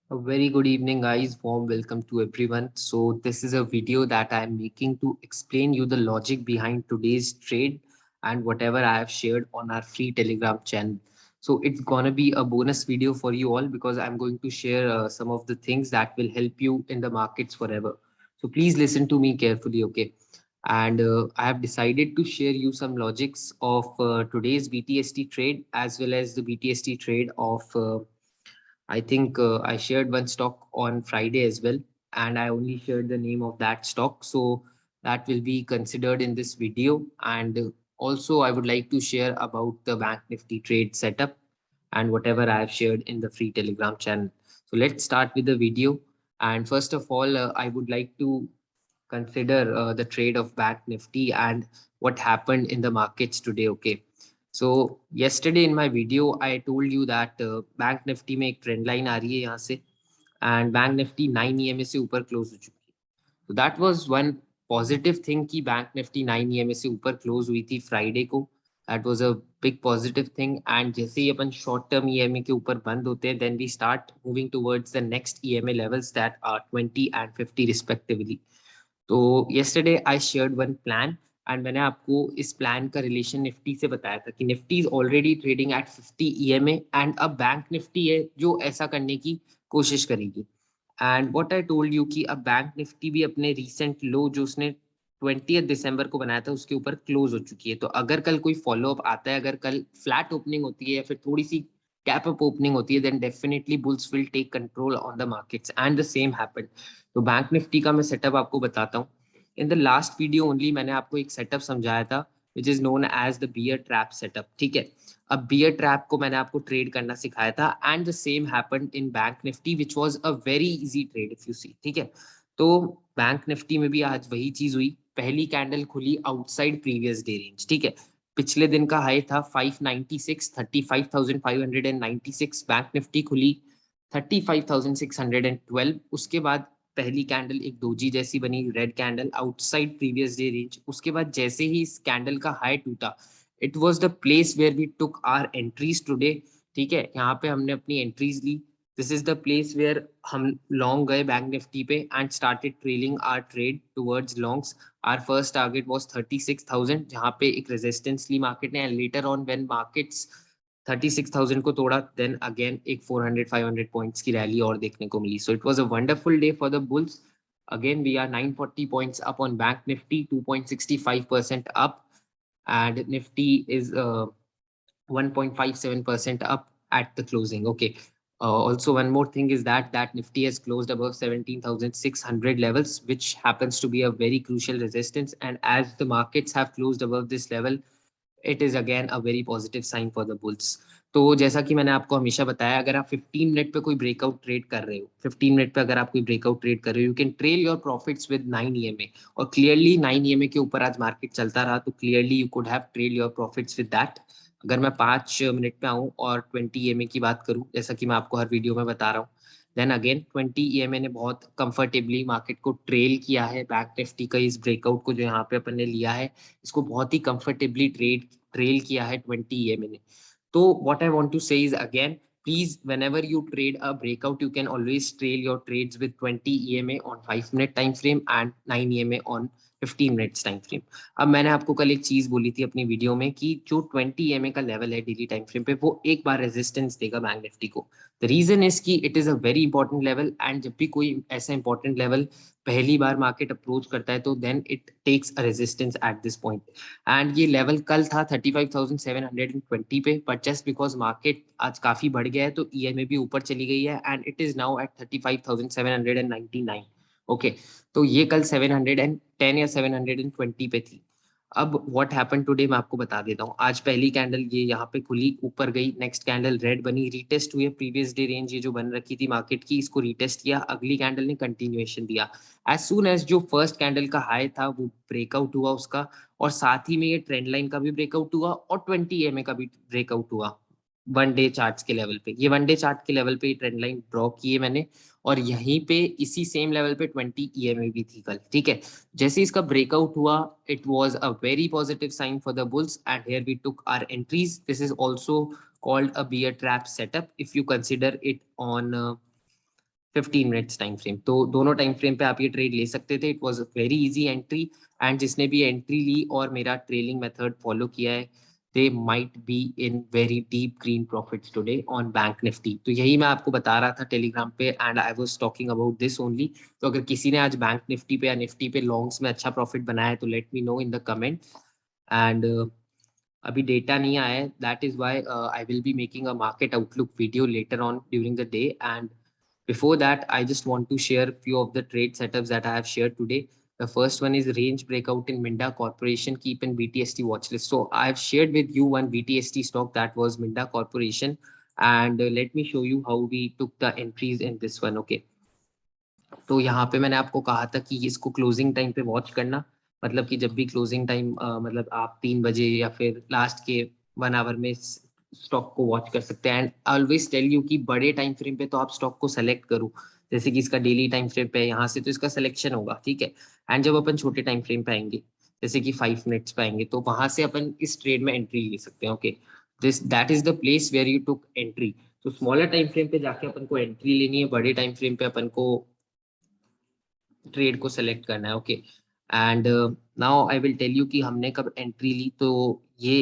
A very good evening, guys. Warm welcome to everyone. So, this is a video that I am making to explain you the logic behind today's trade and whatever I have shared on our free Telegram channel. So, it's gonna be a bonus video for you all because I'm going to share some of the things that will help you in the markets forever. So, please listen to me carefully, okay? And I have decided to share you some logics of today's BTST trade as well as the BTST trade of I think I shared one stock on Friday as well, and I only shared the name of that stock. So that will be considered in this video. And also, I would like to share about the Bank Nifty trade setup and whatever I have shared in the free Telegram channel. So let's start with the video. And first of all, I would like to consider the trade of Bank Nifty and what happened in the markets today. Okay. So yesterday in my video, I told you that bank Nifty में एक trend line आ रही है यहाँ से and bank Nifty 9 EMA से ऊपर close हो चुकी है. तो that was one positive thing कि बैंक निफ्टी 9 ईएमए से ऊपर क्लोज हुई थी फ्राइडे को. That was a big positive thing and जैसे ही अपन शॉर्ट टर्म ईएमए के ऊपर बंद होते हैं then we start moving towards the next EMA levels that are 20 and 50 respectively. तो yesterday I shared one plan and मैंने आपको इस प्लान का रिलेशन निफ्टी से बताया था कि Nifty is already trading at 50 EMA and अब बैंक निफ्टी है जो ऐसा करने की कोशिश करेगी. And what I told you कि अब बैंक निफ्टी भी अपने रीसेंट लो जो उसने 20 दिसंबर को बनाया था उसके ऊपर क्लोज हो चुकी है. तो अगर कल कोई फॉलो अप आता है, अगर कल फ्लैट ओपनिंग होती है या फिर थोड़ी सी कैप अप ओपनिंग होती है, then definitely bulls will take control on the markets and the same happened. तो बैंक निफ्टी का मैं सेटअप आपको बताता हूँ. In the last video only मैंने आपको एक सेटअप समझाया था which is known as the bear trap setup. ठीक है. अब बियर ट्रैप को मैंने आपको ट्रेड करना सिखाया था and the same happened in bank Nifty which was a very easy trade if you see. ठीक है. तो बैंक निफ्टी में भी आज वही चीज हुई. पहली कैंडल खुली आउटसाइड प्रीवियस डे रेंज. ठीक है. पिछले दिन का हाई था 596, 35,596. बैंक निफ्टी खुली 35,612. उसके बाद पहली कैंडल एक दोजी जैसी बनी, red candle outside previous day range. उसके बाद जैसे ही इस कैंडल का हाई टूटा, it was the place where we took our entries today. ठीक है. यहाँ पे हमने अपनी एंट्रीज ली. This is the place where हम लॉन्ग गए बैंक निफ्टी पे and started trailing our trade towards longs. Our first target was 36,000 जहाँ पे एक रेजिस्टेंस ली मार्केट ने. लेटर ऑन व्हेन मार्केट्स 36,000 को तोड़ा देन अगेन एक 400-500 पॉइंट्स की रैली और देखने को मिली. So it was a wonderful day for the bulls. Again we are 940 points up on bank Nifty, 2.65% up, and nifty is 1.57% up at the closing. Okay. Also, one more thing is that Nifty has closed above 17,600 levels, which happens to be a very crucial resistance. And as the markets have closed above this level, it is again a very positive sign for the bulls. तो जैसा कि मैंने आपको हमेशा बताया, अगर आप 15 minute पे कोई ब्रेकआउट ट्रेड कर रहे हो, 15 मिनट पे अगर आप कोई ब्रेकआउट ट्रेड कर रहे हो, you can trail your profits with 9 EMA. और क्लियरली 9 ईएमए के ऊपर आज मार्केट चलता रहा तो clearly you could have trail your profits with that. अगर मैं 5 मिनट पे आऊँ और 20 ईएमए की बात करूँ, जैसा कि मैं आपको हर वीडियो में बता रहा हूँ, देन अगेन 20 ईएमए ने बहुत कंफर्टेबली मार्केट को ट्रेल किया है. बैंक निफ्टी का इस ब्रेकआउट को जो यहाँ पे अपन ने लिया है, इसको बहुत ही कंफर्टेबली ट्रेल किया है 20 ईएमए ने. तो व्हाट आई वांट टू से is again, please whenever you trade a breakout you can always trail your trades with 20 EMA on 5 minute time frame and 9 EMA on 15 minutes time frame. अब मैंने आपको कल एक चीज बोली थी अपनी वीडियो में कि जो 20 EMA का लेवल है डेली टाइम फ्रेम पे, वो एक बार रेजिस्टेंस देगा बैंक निफ्टी को. द रीजन इज कि it is a very important level and जब भी कोई ऐसा इंपॉर्टेंट लेवल पहली बार मार्केट अप्रोच करता है तो then it takes a resistance at this point. And ये लेवल कल था 35,720 पे, बट जस्ट बिकॉज मार्केट आज काफी बढ़ गया है तो ईएमए भी ऊपर चली गई है and it is now at 35,799. Okay. तो ये कल 710 या 720 पे थी. अब व्हाट हैपन टुडे मैं आपको बता देता हूँ. आज पहली कैंडल ये यहाँ पे खुली, ऊपर गई, नेक्स्ट कैंडल रेड बनी, रीटेस्ट हुई प्रीवियस डे रेंज ये जो बन रखी थी मार्केट की, इसको रीटेस्ट किया, अगली कैंडल ने कंटिन्यूएशन दिया. एज सुन एज जो फर्स्ट कैंडल का हाई था वो ब्रेकआउट हुआ उसका, और साथ ही में ये ट्रेंड लाइन का भी ब्रेकआउट हुआ और 20 EMA का भी ब्रेकआउट हुआ. वन डे चार्ट के लेवल पे, ये वन डे चार्ट के लेवल पे ट्रेंड लाइन ड्रॉ की है मैंने, और यहीं पे इसी सेम लेवल पे 20 EMA भी थी कल. ठीक है. जैसे इसका ब्रेकआउट हुआ, it was a very positive sign for the bulls and here we took our entries. This is also called a bear trap setup if you consider it on 15 minutes time frame. तो दोनों time frame पे आप ये trade ले सकते थे। It was very easy entry, and जिसने भी एंट्री ली और मेरा ट्रेलिंग मेथड फॉलो किया है, they might be in very deep green profits today on bank Nifty. तो यही मैं आपको बता रहा था टेलीग्राम पे, and I was talking about this only. तो अगर किसी ने आज बैंक निफ्टी पे या निफ्टी पे लॉन्ग्स में अच्छा प्रॉफिट बनाया है तो let me know in the comment. And अभी डेटा नहीं आया है, that is why I will be making a market outlook video later on during the day. And before that, I just want to share few of the trade setups that I have shared today. The first one is range breakout in Minda Corporation. Keep in BTST watch list. So I have shared with you one BTST stock, that was Minda Corporation. And let me show you how we took the entries in this one. Okay. तो यहाँ पे मैंने आपको कहा था कि इसको closing time पे वॉच करना। मतलब कि जब भी क्लोजिंग टाइम मतलब आप 3 बजे या फिर लास्ट के 1 आवर में स्टॉक को वॉच कर सकते हैं। एंड ऑलवेज टेल यू कि बड़े टाइम फ्रेम पे तो आप स्टॉक को सेलेक्ट करो। जैसे कि इसका डेली टाइम फ्रेम पे यहाँ से तो इसका सिलेक्शन होगा, ठीक है। एंड जब अपन छोटे टाइम फ्रेम पे आएंगे, जैसे कि 5 मिनट्स पे आएंगे, तो वहां से अपन इस ट्रेड में एंट्री ले सकते हैं। Okay, this that is the place where you took entry. तो स्मॉलर टाइम फ्रेम पे जाके अपन को एंट्री लेनी है, बड़े टाइम फ्रेम पे अपन को ट्रेड को सेलेक्ट करना है। Okay, and now I will tell you कि हमने कब एंट्री ली। तो ये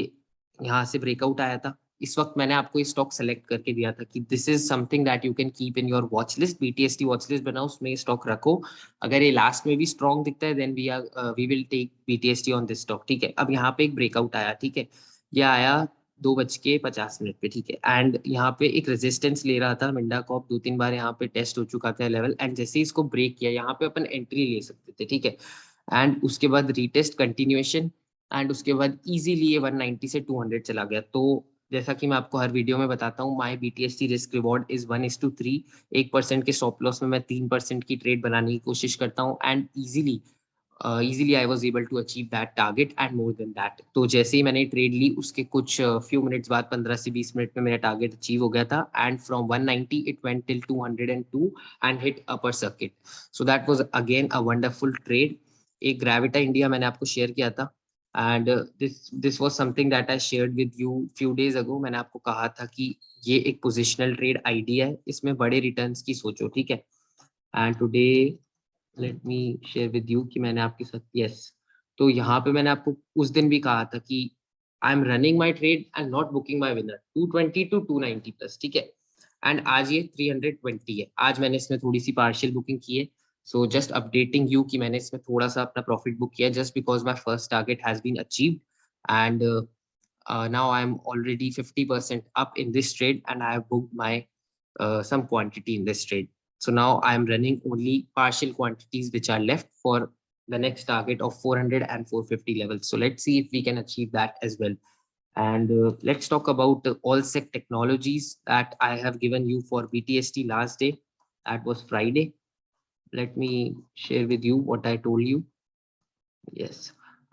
यहाँ से ब्रेकआउट आया था, इस वक्त मैंने आपको ये स्टॉक सेलेक्ट करके दिया था कि this is something that you can keep in your watch list. BTST watch list बनाओ, उसमें ये स्टॉक रखो। अगर ये लास्ट में भी स्ट्रॉन्ग दिखता है then we will take BTST on this stock, ठीक है। अब यहाँ पे एक ब्रेकआउट आया, ठीक है, ये आया 2:50 पे, ठीक है। एंड यहाँ पे एक रेजिस्टेंस ले रहा था मिंडा कॉप, 2-3 बार यहाँ पे टेस्ट हो चुका था लेवल, एंड जैसे ही इसको ब्रेक किया यहाँ पे अपन एंट्री ले सकते थे, ठीक है। एंड उसके बाद रीटेस्ट कंटिन्यूएशन, एंड उसके बाद इजीली ये 190 से 200 चला गया। तो जैसा कि मैं आपको हर वीडियो में बताता हूँ, माई बीटीएसटी रिस्क रिवॉर्ड इज 1:3। 1% के स्टॉप लॉस में मैं 3% की ट्रेड बनाने की कोशिश करता हूँ, and easily I was able to achieve that target and more than that. तो जैसे ही मैंने ट्रेड ली उसके कुछ फ्यू मिनट्स बाद, 15 से 20 मिनट में मेरा टारगेट अचीव हो गया था। And from 190 it went till 202 and hit upper circuit. So that was again a wonderful trade. एक ग्रेविटा इंडिया मैंने आपको शेयर किया था, and this was something that I shared with you few days ago. मैंने आपको कहा था कि ये एक पोजिशनल ट्रेड आइडिया है, इसमें बड़े रिटर्न्स की सोचो, ठीक है। And today let me share with you कि मैंने आपके साथ, यस, तो यहाँ पे मैंने आपको उस दिन भी कहा था कि I am running my trade and not booking my winner 220 to 290 plus, ठीक है। एंड आज ये 320 है, आज मैंने इसमें थोड़ी सी पार्शियल बुकिंग की है। सो जस्ट अपडेटिंग यू कि मैंने इसमें थोड़ा सा अपना प्रॉफिट बुक किया just because my first target has been achieved. And now I am already 50% up in this trade, and I have booked my some quantity in this trade. So now I am running only partial quantities which are left for the next target of 400 and 450 levels. So let's see if we can achieve that as well. And let's talk about Allsec Technologies that I have given you for BTST last day. That was Friday. Let me share with you what I told you. Yes.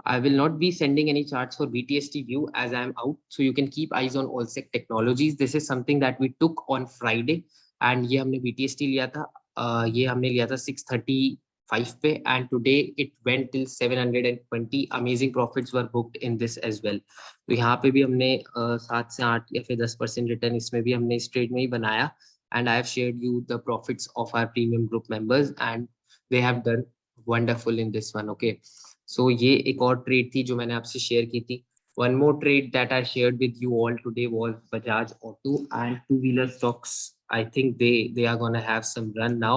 I will not be sending any charts for BTST view as I am out. So you can keep eyes on Allsec Technologies. This is something that we took on Friday. And ये हमने BTST लिया था, ये हमने लिया था 635 पे, and today it went till 720. Amazing profits were booked in this as well. तो यहाँ पे भी हमने 7 से 8 या फिर 10% रिटर्न इसमें भी हमने इस ट्रेड में ही बनाया। And I have shared you the profits of our premium group members, and they have done wonderful in this one. Okay. सो ये एक और ट्रेड थी जो मैंने आपसे शेयर की थी। One more trade that I shared with you all today was Bajaj auto and two wheeler stocks. I think they are gonna have some run now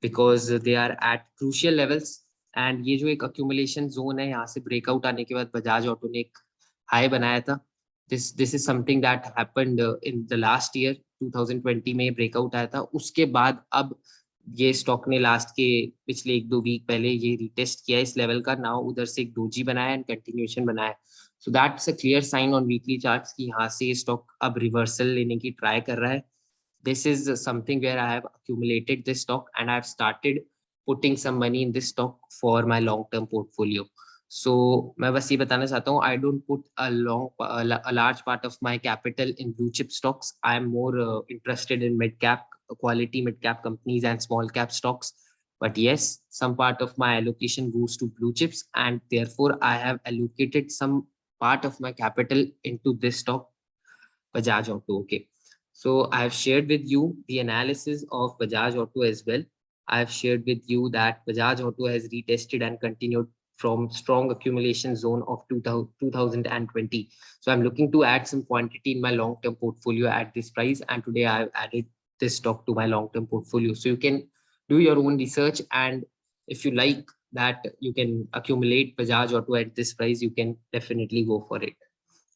because they are at crucial levels। And ये जो एक accumulation zone है, यहाँ से breakout आने के बाद Bajaj auto ने एक हाई बनाया था। This is something that happened in the last year, 2020 में ब्रेकआउट आया था। उसके बाद अब ये स्टॉक ने लास्ट के पिछले 1-2 वीक पहले ये रिटेस्ट किया इस लेवल का। नाउ उधर से एक डोजी बनाया एंड कंटिन्यूएशन बनाया। So that's a clear sign on weekly charts कि यहाँ से ये स्टॉक अब रिवर्सल लेने की ट्राई कर रहा है। This is something where I have accumulated this stock and I've started putting some money in this stock for my long term portfolio। So मैं बस ये बताना चाहता हूँ, I don't put a large part of my capital in blue chip stocks। I am more interested in mid cap, quality mid cap companies and small cap stocks। But yes, some part of my allocation goes to blue chips, and therefore I have allocated some part of my capital into this stock, Bajaj Auto. Okay. So I have shared with you the analysis of Bajaj Auto as well. I have shared with you that Bajaj Auto has retested and continued from strong accumulation zone of 2020. So I'm looking to add some quantity in my long-term portfolio at this price. And today I've added this stock to my long-term portfolio. So you can do your own research. And if you like that you can accumulate Bajaj Auto at this price, you can definitely go for it.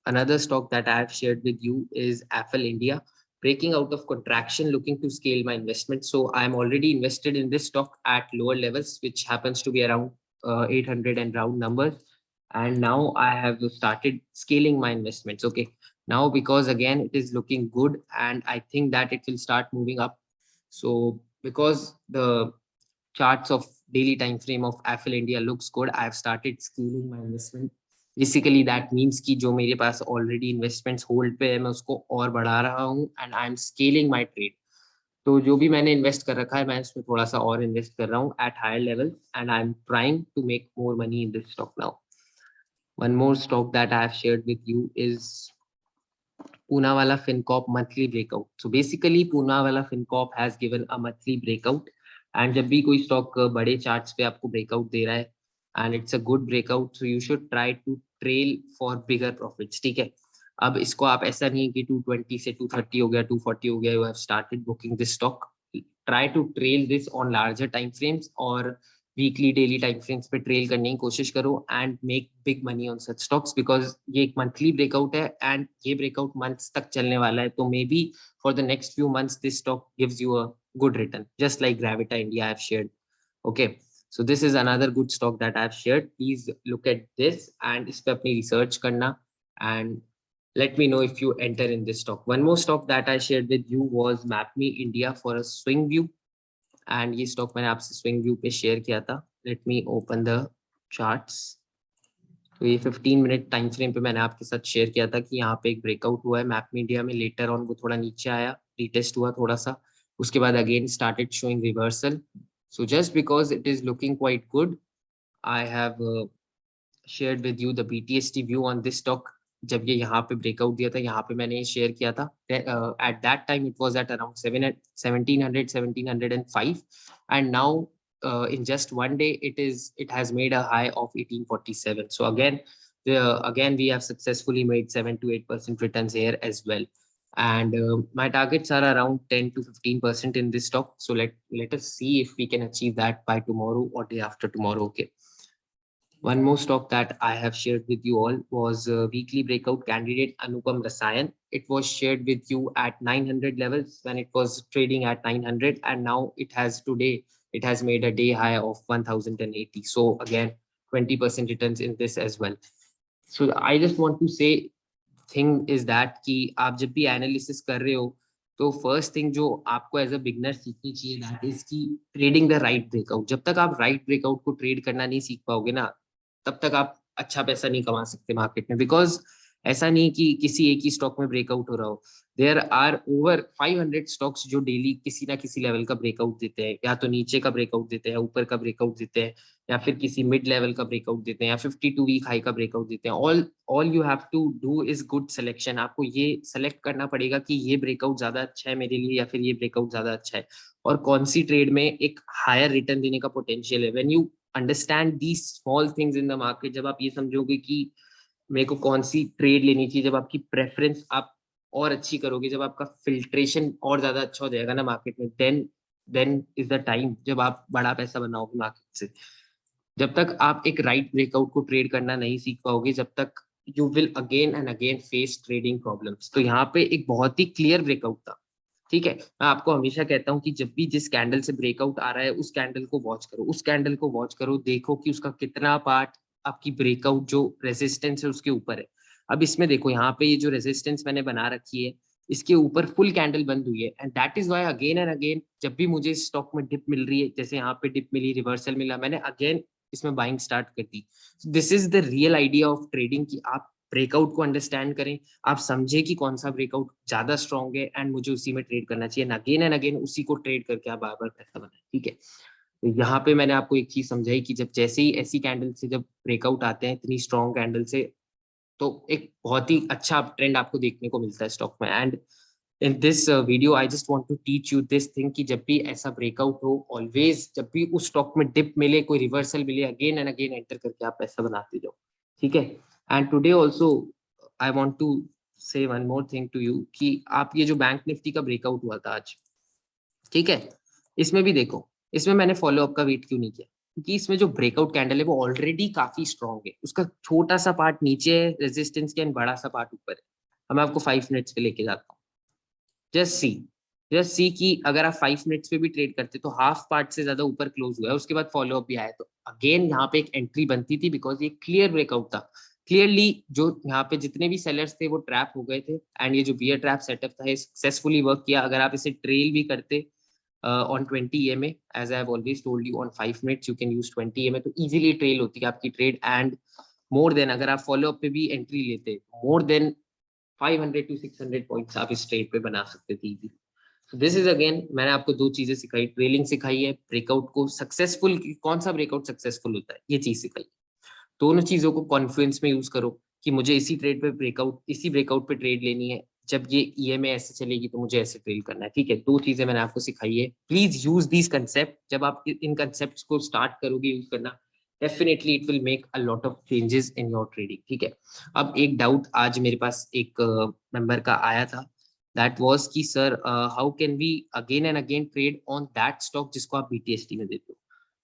Another stock that I have shared with you is Affle India, breaking out of contraction, looking to scale my investment. So I'm already invested in this stock at lower levels, which happens to be around 800 and round numbers. And now I have started scaling my investments. Okay. Now, because again, it is looking good and I think that it will start moving up. So because the charts of daily time frame of Affle India looks good, I have started scaling my investment. Basically that means कि जो मेरे पास already investments hold पे है मैं उसको और बढ़ा रहा हूँ and I M scaling my trade. तो जो भी मैंने इन्वेस्ट कर रखा है मैं इसमें थोड़ा सा और इन्वेस्ट कर रहा हूँ at higher level and I am trying to make more money in this stock now. One more stock that I have shared with you is Poonawalla FinCorp monthly breakout. So basically Poonawalla FinCorp has given a monthly breakout. And जब भी कोई stock बड़े charts पे आपको breakout दे रहा है and it's a good breakout, so you should try to trail for bigger profits. ठीक है. अब इसको आप ऐसा नहीं कि 220 से 230 हो गया, 240 हो गया, you have started booking this stock. Try to trail this on larger time frames और वीकली डेली टाइम फ्रेम्स पे ट्रेल करने की कोशिश करो and make big money on such stocks, because ये एक मंथली ब्रेकआउट है एंड ये ब्रेकआउट मंथ्स तक चलने वाला है. तो maybe for the next few months this stock gives you a good return, just like Gravita India I have shared. Okay, so this is another good stock that I have shared. Please look at this and इस पे अपनी research करना and let me know if you enter in this stock. One more stock that I shared with you was MapMe India for a swing view. And ये stock मैंने आपसे swing view पे share किया था. Let me open the charts. तो ये 15 minute time frame पे मैंने आपके साथ शेयर किया था कि यहाँ पे एक ब्रेकआउट हुआ है मैप मीडिया में. लेटर ऑन वो थोड़ा नीचे आया, रीटेस्ट हुआ थोड़ा सा, उसके बाद again started showing reversal. So just because it is looking quite good, I have shared with you the BTST view on this stock. जब ये यहाँ पे ब्रेकआउट दिया था, यहाँ पे मैंने शेयर किया था. At that time it was at around 1700 1705 and now in just one day it has made a high of 1847. So again we have successfully made 7 to 8% returns here as well. And my targets are around 10 to 15% in this stock. So let us see if we can achieve that by tomorrow or day after tomorrow. Okay. One more stock that I have shared with you all was weekly breakout candidate Anupam Rasayan. It was shared with you at 900 levels when it was trading at 900, and now it has made a day high of 1080. So again, 20% returns in this as well. So I just want to say thing is that कि आप जब भी analysis कर रहे हो तो first thing जो आपको एज अ बिगनर सीखनी चाहिए दैट इज की ट्रेडिंग द राइट ब्रेकआउट. जब तक आप राइट ब्रेकआउट को ट्रेड करना नहीं सीख पाओगे ना, तब तक आप अच्छा पैसा नहीं कमा सकते मार्केट में. बिकॉज ऐसा नहीं कि किसी एक ही स्टॉक में ब्रेकआउट हो रहा हो. देयर आर ओवर 500 स्टॉक्स जो डेली किसी ना किसी लेवल का ब्रेकआउट देते हैं, या तो नीचे का ब्रेकआउट देते हैं, ऊपर का ब्रेकआउट देते हैं, या फिर किसी मिड लेवल का ब्रेकआउट देते हैं, या 52 वीक हाई का ब्रेकआउट देते हैं. All you have to do is good selection. आपको ये सेलेक्ट करना पड़ेगा कि ये ब्रेकआउट ज्यादा अच्छा है मेरे लिए या फिर ये ब्रेकआउट ज्यादा अच्छा है, और कौन सी ट्रेड में एक हायर रिटर्न देने का पोटेंशियल है. When you understand these small things in the market, जब आप ये समझोगे कि मेरे को कौन सी ट्रेड लेनी चाहिए, जब आपकी प्रेफरेंस आप और अच्छी करोगे, जब आपका फिल्ट्रेशन और ज्यादा अच्छा हो जाएगा ना मार्केट में, देन इज द टाइम जब आप बड़ा पैसा बनाओगे मार्केट से. जब तक आप एक राइट ब्रेकआउट को ट्रेड करना नहीं सीख पाओगे, जब तक you will again and again face trading problems. तो यहाँ पे एक बहुत ही क्लियर ब्रेकआउट था. ठीक है, मैं आपको हमेशा कहता हूँ कि जब भी जिस कैंडल से ब्रेकआउट आ रहा है उस कैंडल को वॉच करो, उस कैंडल को वॉच करो, देखो कि उसका कितना पार्ट आपकी ब्रेकआउट जो रेजिस्टेंस है उसके ऊपर है. अब इसमें देखो यहाँ पे ये जो रेजिस्टेंस मैंने बना रखी है इसके ऊपर फुल कैंडल बंद हुई है, and that is why again and again जब भी मुझे स्टॉक में डिप मिल रही है, जैसे यहाँ पे डिप मिली, रिवर्सल मिला, मैंने अगेन इसमें बाइंग स्टार्ट कर दी. This is the real idea of trading कि आप ब्रेकआउट को अंडरस्टैंड करें, आप समझे कि कौन सा ब्रेकआउट ज्यादा स्ट्रॉन्ग है एंड मुझे उसी में ट्रेड करना चाहिए, एंड अगेन उसी को ट्रेड करके आप बार बार पैसा बनाए. ठीक है. तो यहाँ पे मैंने आपको एक चीज समझाई कि जब जैसे ही ऐसी कैंडल से जब ब्रेकआउट आते हैं इतनी स्ट्रॉन्ग कैंडल से, तो एक बहुत ही अच्छा ट्रेंड आपको देखने को मिलता है स्टॉक में. And in this video I just want to teach you this thing कि जब भी ऐसा ब्रेकआउट हो ऑलवेज जब भी उस स्टॉक में डिप मिले कोई रिवर्सल मिले अगेन एंड अगेन एंटर करके आप पैसा बनाते जाओ, ठीक है। And today also I want to say one more thing to you कि आप ये जो बैंक निफ्टी का ब्रेकआउट हुआ था आज, ठीक है, इसमें भी देखो, इसमें मैंने फॉलो अप का वेट क्यों नहीं किया, क्योंकि इसमें जो ब्रेकआउट कैंडल है वो ऑलरेडी काफी स्ट्रॉन्ग है, उसका छोटा सा पार्ट नीचे है रेजिस्टेंस के एंड बड़ा सा पार्ट ऊपर है। अब मैं आपको 5 मिनट्स पे लेके जाता हूँ, जस्ट सी, जस्ट सी कि अगर आप 5 मिनट्स पे भी ट्रेड करते तो हाफ पार्ट से ज्यादा ऊपर क्लोज हुआ है, उसके बाद फॉलो अप भी आया, तो अगेन यहाँ पे एक एंट्री बनती थी बिकॉज ये क्लियर ब्रेकआउट था। क्लियरली जो यहाँ पे जितने भी सेलर्स थे वो ट्रैप हो गए थे एंड ये जो बियर ट्रैप सेटअप था ये सक्सेसफुली वर्क किया। अगर आप इसे ट्रेल भी करते on 20 EMA, as I have always told you, on 5 minutes you can use 20 EMA, तो इजीली ट्रेल होती है आपकी ट्रेड। एंड मोर देन अगर आप फॉलो अप पे भी एंट्री लेते मोर देन 500 to 600 पॉइंट्स आप इस ट्रेड पे बना सकते थे easily. So this is again, मैंने आपको दो चीजें सिखाई, ट्रेलिंग सिखाई है, ब्रेकआउट को सक्सेसफुल, कौन सा ब्रेकआउट सक्सेसफुल होता है ये चीज सिखाई। दोनों चीजों को कॉन्फ्लुएंस में यूज करो कि मुझे इसी ट्रेड पे ब्रेकआउट, इसी ब्रेकआउट पे ट्रेड लेनी है, जब ये ईएमए ऐसे चलेगी तो मुझे ऐसे ट्रेड करना है, ठीक है। दो चीजें मैंने आपको सिखाई है, प्लीज यूज दीज कंसेप्ट। जब आप इन कंसेप्ट को स्टार्ट करोगे यूज करना, definitely it will make a lot of changes in your trading, ठीक है। अब एक डाउट आज मेरे पास एक मेंबर का आया था, दैट वाज कि sir how can we again and again trade on that stock जिसको आप बीटीएसटी में देते हो,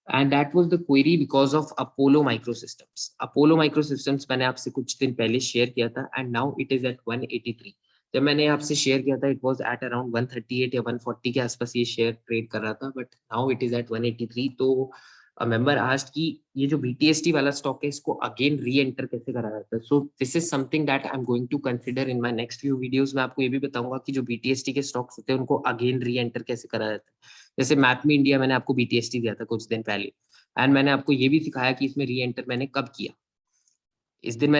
and that was the query because of Apollo Microsystems. Apollo Microsystems मैंने आपसे कुछ दिन पहले शेयर किया था and now it is at 183। जब मैंने आपसे शेयर किया था it was at around 138 या 140 के आसपास ये शेयर ट्रेड कर रहा था, but now it is at 183। तो मेंबर आस्क्ड कि ये जो बीटीएसटी वाला स्टॉक है इसको अगेन री एंटर कैसे करा जाता है। So this is something that I am going to consider in my next few videos. मैं आपको ये भी बताऊंगा कि जो बीटीएसटी के स्टॉक्स होते हैं उनको अगेन री एंटर कैसे करा जाता है। जैसे मैप में इंडिया मैंने आपको बीटीएसटी दिया था कुछ दिन पहले एंड मैंने आपको ये भी सिखाया कि इसमें री एंटर मैंने कब किया। इस दिन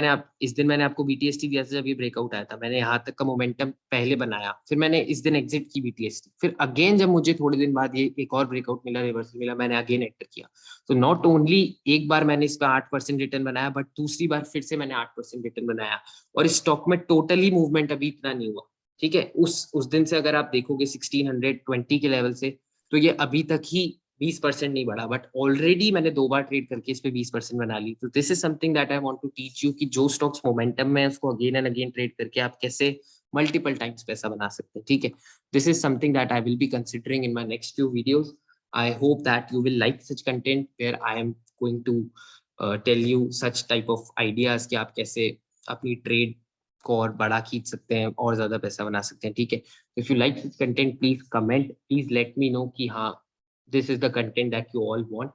मैंने आपको बीटीएसटी दिया था जब ये ब्रेकआउट आया था, मैंने यहाँ तक का मोमेंटम पहले बनाया, फिर मैंने इस दिन एग्जिट की बीटीएसटी, फिर अगेन जब मुझे थोड़े दिन बाद ये एक और ब्रेकआउट मिला, रिवर्सल मिला, मैंने अगेन एंटर किया। तो नॉट ओनली एक बार मैंने इस पर 8% रिटर्न बनाया, बट दूसरी बार फिर से मैंने 8% रिटर्न बनाया। और इस स्टॉक में टोटली मूवमेंट अभी इतना नहीं हुआ, ठीक है। उस दिन से अगर आप देखोगे 1620 के लेवल से, तो ये अभी तक ही 20% नहीं बढ़ा, बट ऑलरेडी मैंने 2 बार ट्रेड करके इस पे 20% बना ली। तो this is something that I want to teach you कि जो स्टॉक्स मोमेंटम में है उसको अगेन एंड अगेन ट्रेड करके आप कैसे मल्टीपल टाइम्स पैसा बना सकते हैं, ठीक है। This is something that I will be considering in my next few videos. I hope that you will like such content where I am going to tell you such type of ideas कि आप कैसे अपनी trade को और बड़ा खींच सकते हैं और ज्यादा पैसा बना सकते हैं, ठीक है। If you like this content please comment, please let me know कि हाँ this is the content that you all want.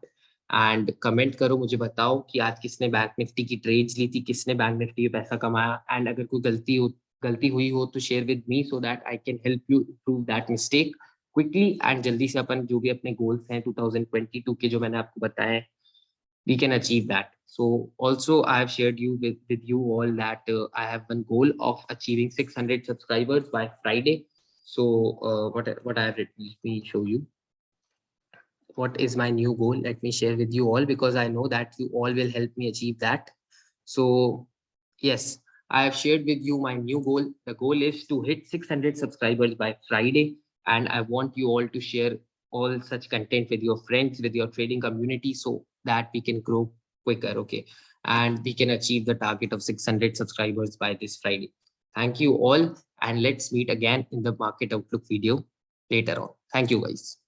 And comment करो, मुझे बताओ कि आज किसने बैंक निफ्टी की ट्रेड्स ली थी, किसने बैंक निफ्टी में पैसा कमाया, एंड अगर कोई गलती हुई हो तो share with me so that I can help you improve that mistake quickly and जल्दी से अपन जो भी अपने गोल्स हैं 2022 के जो मैंने आपको बताया we can achieve that. So also I have shared you with you all that I have one goal of achieving 600 subscribers by Friday. So what I have written, let me show you what is my new goal. Let me share with you all because I know that you all will help me achieve that. So yes, I have shared with you my new goal. The goal is to hit 600 subscribers by Friday, and I want you all to share all such content with your friends, with your trading community, so that we can grow quicker, okay? And we can achieve the target of 600 subscribers by this Friday. Thank you all, and let's meet again in the market outlook video later on. Thank you, guys.